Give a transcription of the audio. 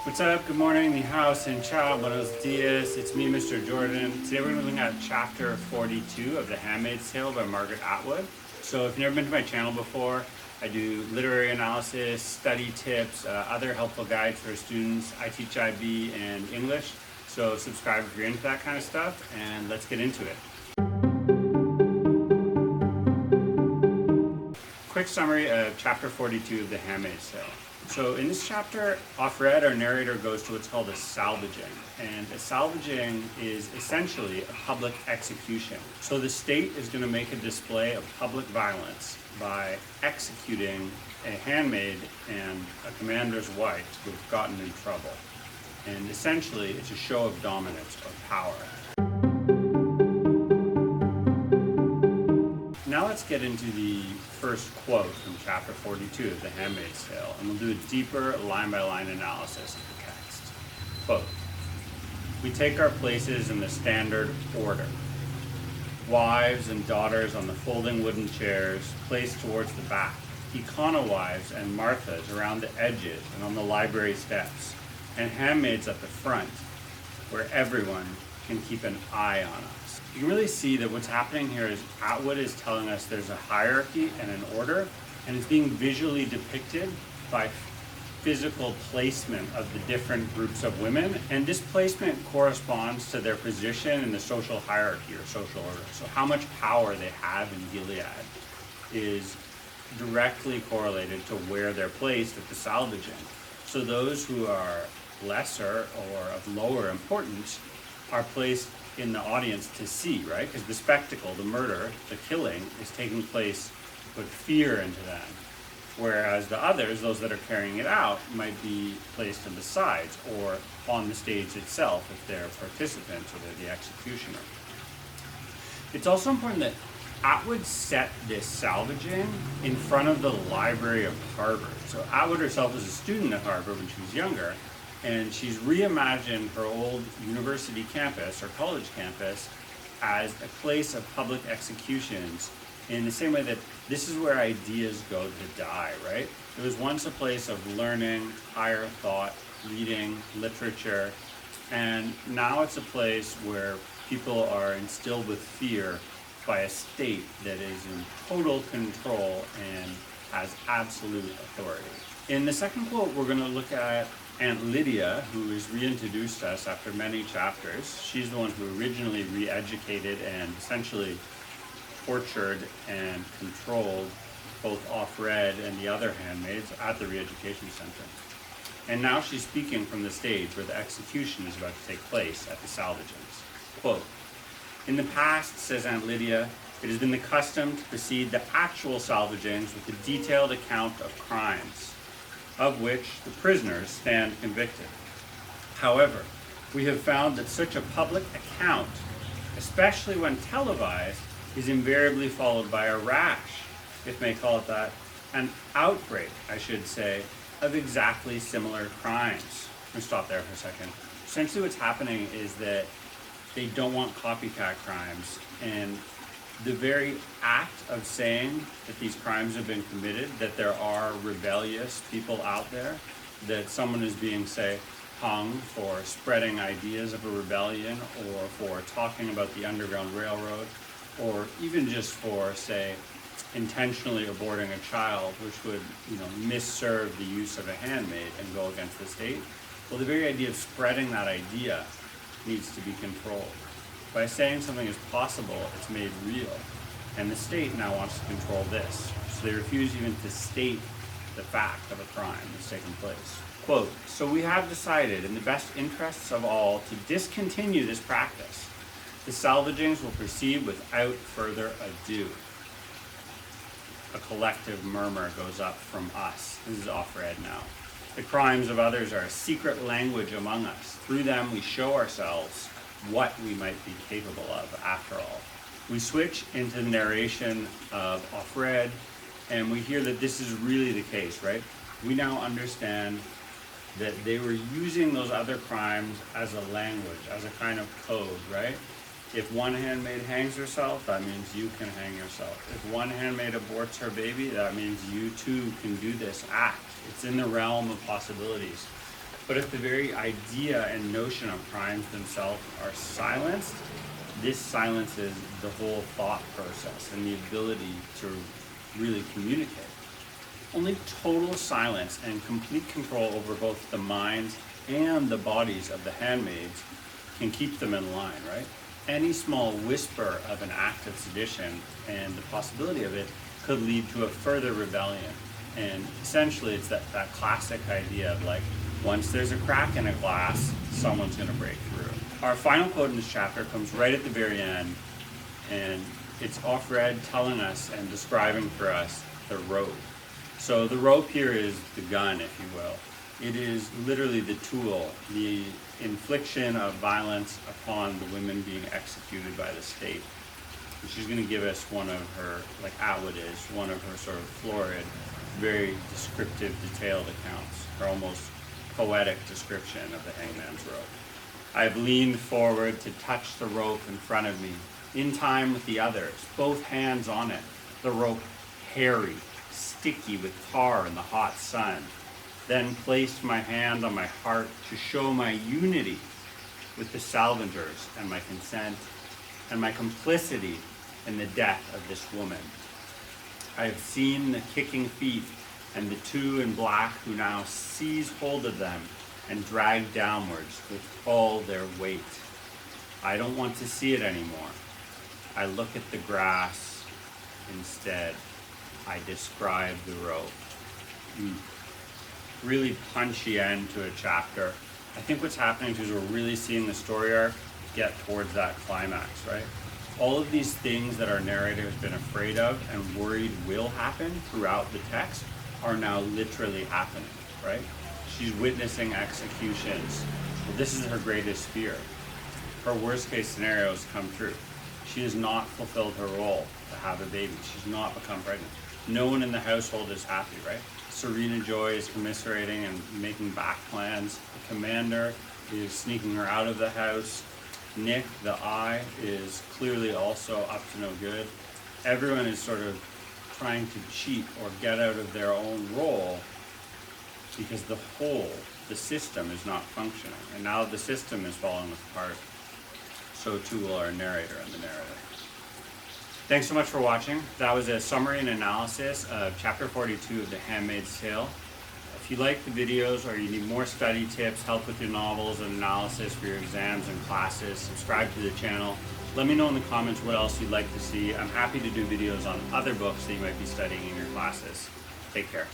What's up? Good morning, ni hao, sin chao, buenos dias. It's me, Mr. Jordan. Today we're going to be looking at chapter 42 of The Handmaid's Tale by Margaret Atwood. So if you've never been to my channel before, I do literary analysis, study tips, other helpful guides for students. I teach IB and English, so subscribe if you're into that kind of stuff, and let's get into it. Quick summary of chapter 42 of The Handmaid's Tale. So in this chapter, Offred, our narrator, goes to what's called a salvaging. And a salvaging is essentially a public execution. So the state is going to make a display of public violence by executing a handmaid and a commander's wife who have gotten in trouble. And essentially, it's a show of dominance or power. Now let's get into the first quote from chapter 42 of The Handmaid's Tale, and we'll do a deeper line-by-line analysis of the text. Quote, "We take our places in the standard order. Wives and daughters on the folding wooden chairs placed towards the back, Econo wives and Marthas around the edges and on the library steps, and handmaids at the front, where everyone can keep an eye on us." You can really see that what's happening here is Atwood is telling us there's a hierarchy and an order, and it's being visually depicted by physical placement of the different groups of women, and this placement corresponds to their position in the social hierarchy or social order. So how much power they have in Gilead is directly correlated to where they're placed at the salvaging. So those who are lesser or of lower importance are placed in the audience to see, right? Because the spectacle, the murder, the killing is taking place with fear into them. Whereas the others, those that are carrying it out, might be placed to the sides or on the stage itself if they're participants or they're the executioner. It's also important that Atwood set this salvaging in front of the Library of Harvard. So Atwood herself was a student at Harvard when she was younger, and she's reimagined her old university campus or college campus as a place of public executions in the same way that this is where ideas go to die, right? It was once a place of learning, higher thought, reading, literature, and now it's a place where people are instilled with fear by a state that is in total control and has absolute authority. In the second quote, we're going to look at Aunt Lydia, who is reintroduced to us after many chapters. She's the one who originally re-educated and essentially tortured and controlled both Offred and the other handmaids at the re-education center. And now she's speaking from the stage where the execution is about to take place at the salvagings. Quote, "In the past," says Aunt Lydia, "it has been the custom to precede the actual salvagings with a detailed account of crimes, of which the prisoners stand convicted. However, we have found that such a public account, especially when televised, is invariably followed by a rash, if may call it that, an outbreak, I should say, of exactly similar crimes." I'm going to stop there for a second. Essentially what's happening is that they don't want copycat crimes, and the very act of saying that these crimes have been committed, that there are rebellious people out there, that someone is being, say, hung for spreading ideas of a rebellion or for talking about the Underground Railroad, or even just for, say, intentionally aborting a child, which would, misserve the use of a handmaid and go against the state. Well, the very idea of spreading that idea needs to be controlled. By saying something is possible, it's made real. And the state now wants to control this. So they refuse even to state the fact of a crime that's taken place. Quote, "So we have decided, in the best interests of all, to discontinue this practice. The salvagings will proceed without further ado." A collective murmur goes up from us. This is Offred now. "The crimes of others are a secret language among us. Through them we show ourselves what we might be capable of after all." We switch into the narration of Offred, and we hear that this is really the case, right? We now understand that they were using those other crimes as a language, as a kind of code, right? If one handmaid hangs herself, that means you can hang yourself. If one handmaid aborts her baby, that means you too can do this act. It's in the realm of possibilities. But if the very idea and notion of crimes themselves are silenced, this silences the whole thought process and the ability to really communicate. Only total silence and complete control over both the minds and the bodies of the handmaids can keep them in line, right? Any small whisper of an act of sedition and the possibility of it could lead to a further rebellion. And essentially it's that classic idea of like, once there's a crack in a glass, someone's gonna break through. Our final quote in this chapter comes right at the very end, and it's off-read telling us and describing for us the rope. So the rope here is the gun, if you will. It is literally the tool, the infliction of violence upon the women being executed by the state. And she's going to give us one of her, like Atwood is, one of her sort of florid, very descriptive, detailed accounts, her almost poetic description of the hangman's rope. I've leaned forward to touch the rope in front of me, in time with the others, both hands on it, the rope hairy, sticky with tar in the hot sun, then placed my hand on my heart to show my unity with the salvagers and my consent and my complicity in the death of this woman. I have seen the kicking feet and the two in black who now seize hold of them and drag downwards with all their weight. I don't want to see it anymore. I look at the grass instead. I describe the rope. Really punchy end to a chapter. I think what's happening is we're really seeing the story arc get towards that climax, right? All of these things that our narrator has been afraid of and worried will happen throughout the text are now literally happening, right? She's witnessing executions. Well, this is her greatest fear. Her worst case scenarios come true. She has not fulfilled her role to have a baby. She's not become pregnant. No one in the household is happy, right? Serena Joy is commiserating and making back plans. The commander is sneaking her out of the house. Nick, the eye, is clearly also up to no good. Everyone is sort of trying to cheat or get out of their own role because the system is not functioning. And now the system is falling apart, so too will our narrator and the narrative. Thanks so much for watching. That was a summary and analysis of chapter 42 of The Handmaid's Tale. If you like the videos or you need more study tips, help with your novels and analysis for your exams and classes, subscribe to the channel. Let me know in the comments what else you'd like to see. I'm happy to do videos on other books that you might be studying in your classes. Take care.